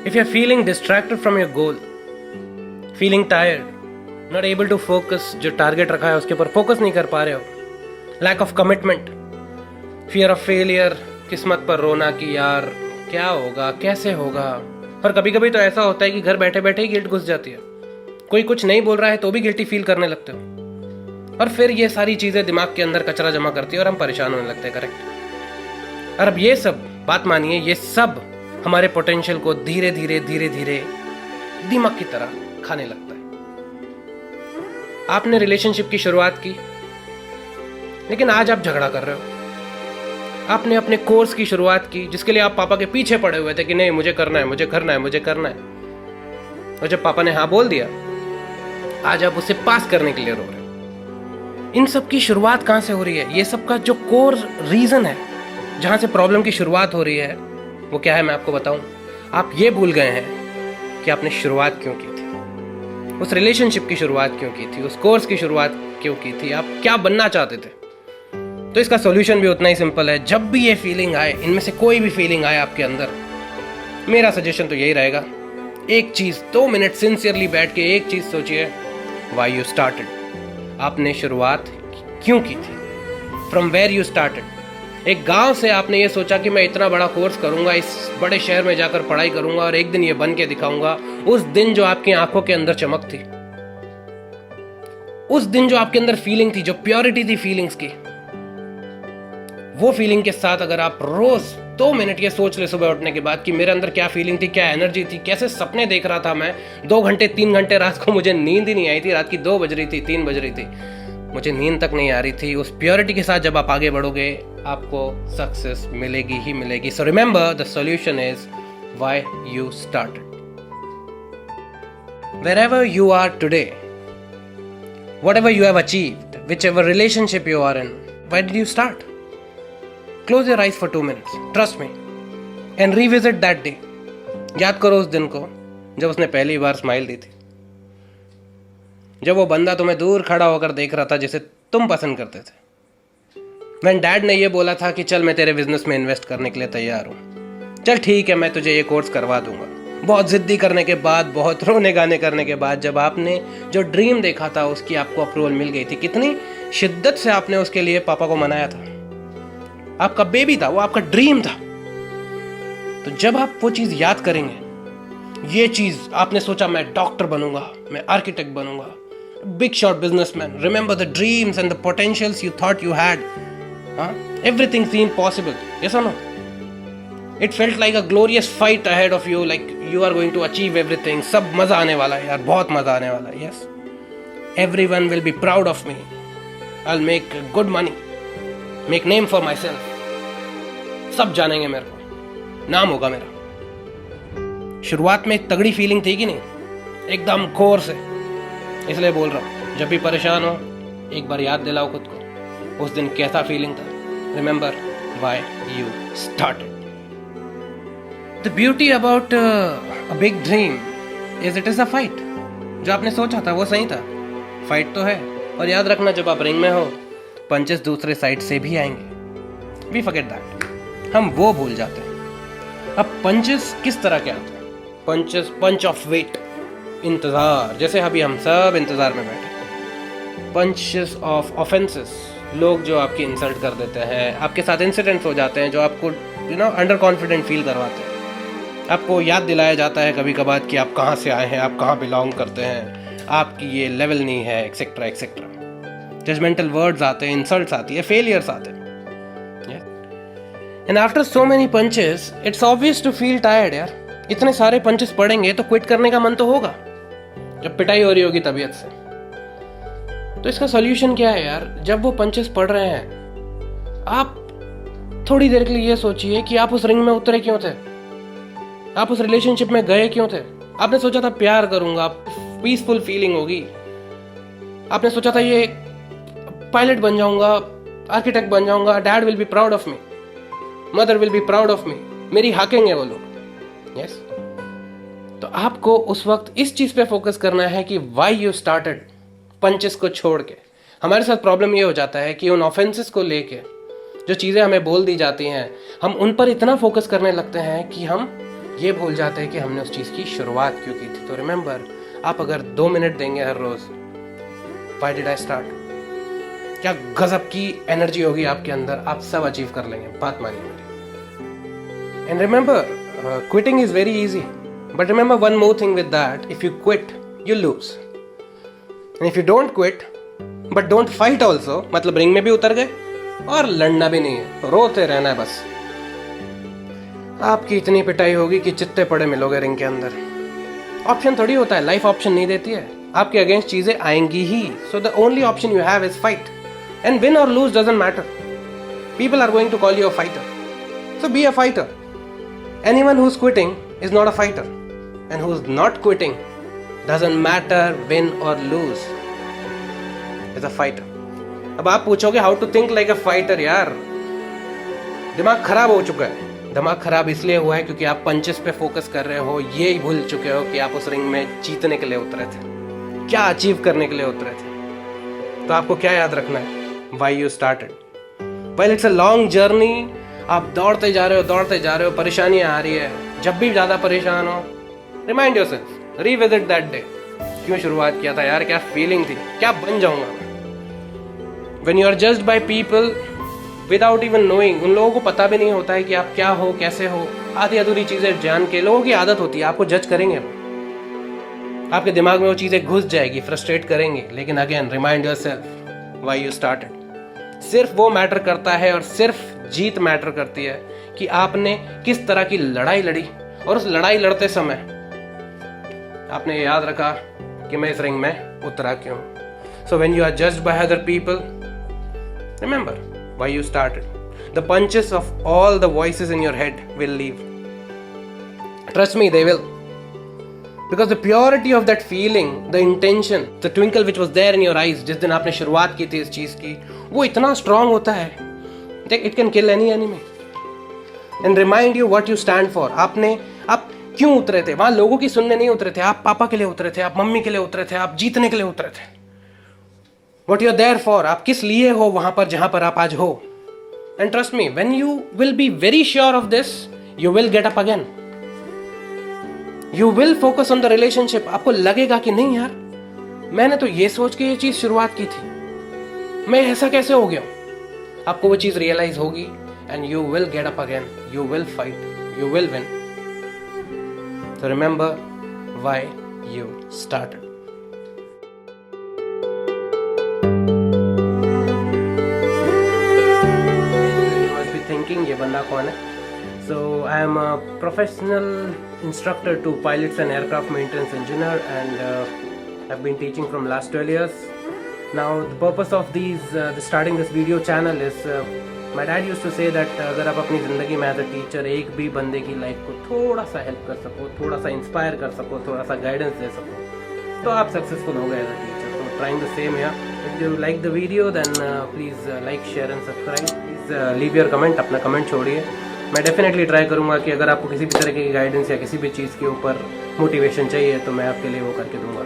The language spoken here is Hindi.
If you're feeling distracted from your goal, feeling tired, not able to focus, जो टारगेट रखा है उसके ऊपर फोकस नहीं कर पा रहे हो, lack of commitment, fear of failure, किस्मत पर रोना कि यार क्या होगा, कैसे होगा। और कभी कभी तो ऐसा होता है कि घर बैठे बैठे ही गिल्ट घुस जाती है, कोई कुछ नहीं बोल रहा है तो भी गिल्टी फील करने लगते हो, और फिर ये सारी चीज़ें दिमाग के अंदर कचरा जमा करती है और हम परेशान होने लगते हैं। करेक्ट। और अब ये सब बात मानिए, ये सब हमारे पोटेंशियल को धीरे धीरे धीरे धीरे दीमक की तरह खाने लगता है। आपने रिलेशनशिप की शुरुआत की, लेकिन आज आप झगड़ा कर रहे हो। आपने अपने कोर्स की शुरुआत की, जिसके लिए आप पापा के पीछे पड़े हुए थे कि नहीं मुझे करना है, मुझे करना है, मुझे करना है, और जब पापा ने हाँ बोल दिया, आज आप उसे पास करने के लिए रो रहे हो। इन सब की शुरुआत कहाँ से हो रही है? ये सब का जो कोर रीजन है, जहां से प्रॉब्लम की शुरुआत हो रही है, वो क्या है मैं आपको बताऊं। आप ये भूल गए हैं कि आपने शुरुआत क्यों की थी, उस रिलेशनशिप की शुरुआत क्यों की थी, उस कोर्स की शुरुआत क्यों की थी, आप क्या बनना चाहते थे। तो इसका सॉल्यूशन भी उतना ही सिंपल है। जब भी ये फीलिंग आए, इनमें से कोई भी फीलिंग आए आपके अंदर, मेरा सजेशन तो यही रहेगा, एक चीज 2 मिनट सिंसियरली बैठ के एक चीज सोचिए, व्हाई यू स्टार्टेड। आपने शुरुआत क्यों की थी, फ्रॉम वेयर यू स्टार्टेड। एक गांव से आपने ये सोचा कि मैं इतना बड़ा कोर्स करूंगा, इस बड़े शहर में जाकर पढ़ाई करूंगा और एक दिन ये बन के दिखाऊंगा। उस दिन जो आपकी आंखों के अंदर चमक थी, उस दिन जो आपके अंदर फीलिंग थी, जो प्योरिटी थी फीलिंग्स की, वो फीलिंग के साथ अगर आप रोज 2 मिनट ये सोच ले सुबह उठने के बाद कि मेरे अंदर क्या फीलिंग थी, क्या एनर्जी थी, कैसे सपने देख रहा था मैं। 2 घंटे 3 घंटे रात को मुझे नींद ही नहीं आई थी, रात की 2 बज रही थी, 3 बज रही थी, मुझे नींद तक नहीं आ रही थी। उस प्योरिटी के साथ जब आप आगे बढ़ोगे, आपको सक्सेस मिलेगी ही मिलेगी। So remember, the solution is why you started. Wherever you are today, whatever you have achieved, whichever relationship you are in, why did you start? Close your eyes for 2 minutes, trust me, and revisit that day. याद करो उस दिन को जब उसने पहली बार स्माइल दी थी, जब वो बंदा तुम्हें दूर खड़ा होकर देख रहा था जिसे तुम पसंद करते थे। When डैड ने ये बोला था कि चल मैं तेरे बिजनेस में इन्वेस्ट करने के लिए तैयार हूँ, चल ठीक है मैं तुझे ये कोर्स करवा दूंगा। बहुत जिद्दी करने के बाद, बहुत रोने गाने करने के बाद, जब आपने जो ड्रीम देखा था उसकी आपको अप्रूवल मिल गई थी, कितनी शिद्दत से आपने उसके लिए पापा को मनाया था। आपका बेबी था, वो आपका ड्रीम था। तो जब आप वो चीज याद करेंगे, ये चीज आपने सोचा मैं डॉक्टर बनूंगा, मैं आर्किटेक्ट बनूंगा, big shot businessman, remember the dreams and the potentials you thought you had, everything seemed possible, yes or no? It felt like a glorious fight ahead of you, like you are going to achieve everything. सब मजा आने वाला है यार, बहुत मजा आने वाला है। Yes, everyone will be proud of me. I'll make good money, make name for myself. सब जानेंगे मेरे को, नाम होगा मेरा। शुरुआत में तगड़ी फीलिंग थी कि नहीं, एकदम कोर से। इसलिए बोल रहा हूँ, जब भी परेशान हो एक बार याद दिलाओ खुद को, उस दिन कैसा फीलिंग था। Remember why you started. The beauty about a big dream is it is a fight. जो आपने सोचा था वो सही था, फाइट तो है। और याद रखना, जब आप रिंग में हो, पंचेस दूसरे साइड से भी आएंगे। We forget that. हम वो भूल जाते हैं। अब पंचेस किस तरह के आते हैं? पंचेस, पंच ऑफ वेट, इंतजार, जैसे अभी हम सब इंतजार में बैठे। पंचेस ऑफ ऑफेंसेस, लोग जो आपकी इंसल्ट कर देते हैं, आपके साथ इंसिडेंट्स हो जाते हैं जो आपको अंडर कॉन्फिडेंट फील करवाते हैं। आपको याद दिलाया जाता है कभी कभार कि आप कहाँ से आए हैं, आप कहाँ बिलोंग करते हैं, आपकी ये लेवल नहीं है, एक्सेट्रा एक्सेट्रा। जजमेंटल वर्ड्स आते हैं, इंसल्ट्स आती है, फेलियर्स आते हैं। And after so many punches it's obvious to feel tired. यार इतने सारे पंचेस पड़ेंगे तो क्विट करने का मन तो होगा, जब पिटाई हो रही होगी तबीयत से। तो इसका सॉल्यूशन क्या है यार? जब वो पंचेस पड़ रहे हैं, आप थोड़ी देर के लिए ये सोचिए कि आप उस रिंग में उतरे क्यों थे, आप उस रिलेशनशिप में गए क्यों थे। आपने सोचा था प्यार करूंगा, पीसफुल फीलिंग होगी, आपने सोचा था ये पायलट बन जाऊंगा, आर्किटेक्ट बन जाऊंगा, dad will be proud of me, mother will be proud of me, मेरी हाकेंगे वो लोग। यस, तो आपको उस वक्त इस चीज पे फोकस करना है कि व्हाई यू स्टार्टेड, पंचेस को छोड़ के। हमारे साथ प्रॉब्लम ये हो जाता है कि उन ऑफेंसेस को लेके जो चीज़ें हमें बोल दी जाती हैं, हम उन पर इतना फोकस करने लगते हैं कि हम ये भूल जाते हैं कि हमने उस चीज़ की शुरुआत क्यों की थी। तो रिमेंबर, आप अगर 2 मिनट देंगे हर रोज़, व्हाई डिड आई स्टार्ट, क्या गजब की एनर्जी होगी आपके अंदर, आप सब अचीव कर लेंगे, बात मानिए मेरी। And remember, quitting is very easy, but remember one more thing with that, if you quit you lose, and if you don't quit but don't fight also, मतलब रिंग में भी उतर गए और लड़ना भी नहीं है, रोते रहना है बस, आपकी इतनी पिटाई होगी कि चित्ते पड़े मिलोगे रिंग के अंदर। ऑप्शन थोड़ी होता है, लाइफ ऑप्शन नहीं देती है, आपके अगेंस्ट चीजें आएंगी ही। So the only option you have is fight, and win or lose doesn't matter, people are going to call you a fighter, so be a fighter. Anyone who is quitting is not a fighter, and who is not quitting doesn't matter win or lose, is a fighter. अब आप पूछोगे how to think like a fighter, यार दिमाग खराब हो चुका है। दिमाग खराब इसलिए हुआ है क्योंकि आप पंचेस पे फोकस कर रहे हो, ये ही भूल चुके हो कि आप उस रिंग में जीतने के लिए उतरे थे, क्या अचीव करने के लिए उतरे थे। तो आपको क्या याद रखना है, why you started. Well, it's a long journey, आप दौड़ते जा रहे हो, परेशानियां आ रही है। जब भी ज्यादा परेशान हो, remind yourself, revisit that day, क्यों शुरुआत किया था यार, क्या फीलिंग थी, क्या बन जाऊंगा। When you are judged by people without even knowing, उन लोगों को पता भी नहीं होता है कि आप क्या हो, कैसे हो, आधी अधूरी चीजें जान के, लोगों की आदत होती है आपको जज करेंगे, आपके दिमाग में वो चीजें घुस जाएगी, फ्रस्ट्रेट करेंगे। लेकिन again remind yourself why you started. सिर्फ वो मैटर करता है और सिर्फ जीत मैटर करती है कि आपने किस तरह की लड़ाई लड़ी, और उस लड़ाई लड़ते समय आपने याद रखा कि मैं इस रिंग में उतरा क्यों। So when you are judged by other people, remember why you started. The punches of all the voices in your head will leave. Trust me, they will. Because the purity of that feeling, the intention, the twinkle which was there in your eyes जिस दिन आपने शुरुआत की थी इस चीज की, वो इतना strong होता है, it can kill any enemy and remind you what you stand for. आप क्यों उतरे थे वहां, लोगों की सुनने नहीं उतरे थे, आप पापा के लिए उतरे थे, आप मम्मी के लिए उतरे थे, आप जीतने के लिए उतरे थे। What you are there for, आप किस लिए हो वहां पर जहां पर आप आज हो। And trust me, when you will be very sure of this, you will get up again. You will focus on the relationship. आपको लगेगा कि नहीं यार, मैंने तो ये सोच के ये चीज शुरुआत की थी, मैं ऐसा कैसे हो गया। आपको वो चीज रियलाइज होगी and you will get up again. You will fight. You will win. So remember why you started. ये बंदा कौन है? So I am a professional instructor to pilots and aircraft maintenance engineer, and I've been teaching from last 12 years. Now the purpose of starting this video channel is, my dad used to say that अगर आप अपनी ज़िंदगी में एज अ टीचर एक भी बंदे की लाइफ को थोड़ा सा हेल्प कर सको, थोड़ा सा इंस्पायर कर सको, थोड़ा सा गाइडेंस दे सको, तो आप सक्सेसफुल हो गए as a teacher. So trying the same here. If you like the video, then please like, share and subscribe. Please leave your comment, अपना कमेंट छोड़िए। मैं डेफिनेटली ट्राई करूँगा कि अगर आपको किसी भी तरह की गाइडेंस या किसी भी चीज़ के ऊपर मोटिवेशन चाहिए तो मैं आपके लिए वो करके दूँगा।